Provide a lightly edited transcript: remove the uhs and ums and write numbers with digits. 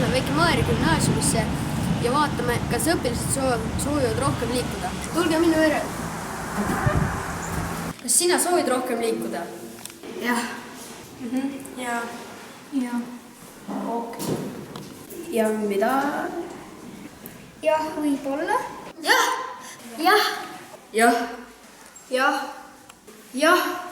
lähme väike Maarja gümnaasiumisse ja vaatame, kas õpilased soovivad rohkem liikuda. Tulge minu järel. Kas sina soovid rohkem liikuda? Jah. Ja. Jah. Okei. Ja mida? Jah, võib-olla. Jah. Jah. Jah. Jah. Jah.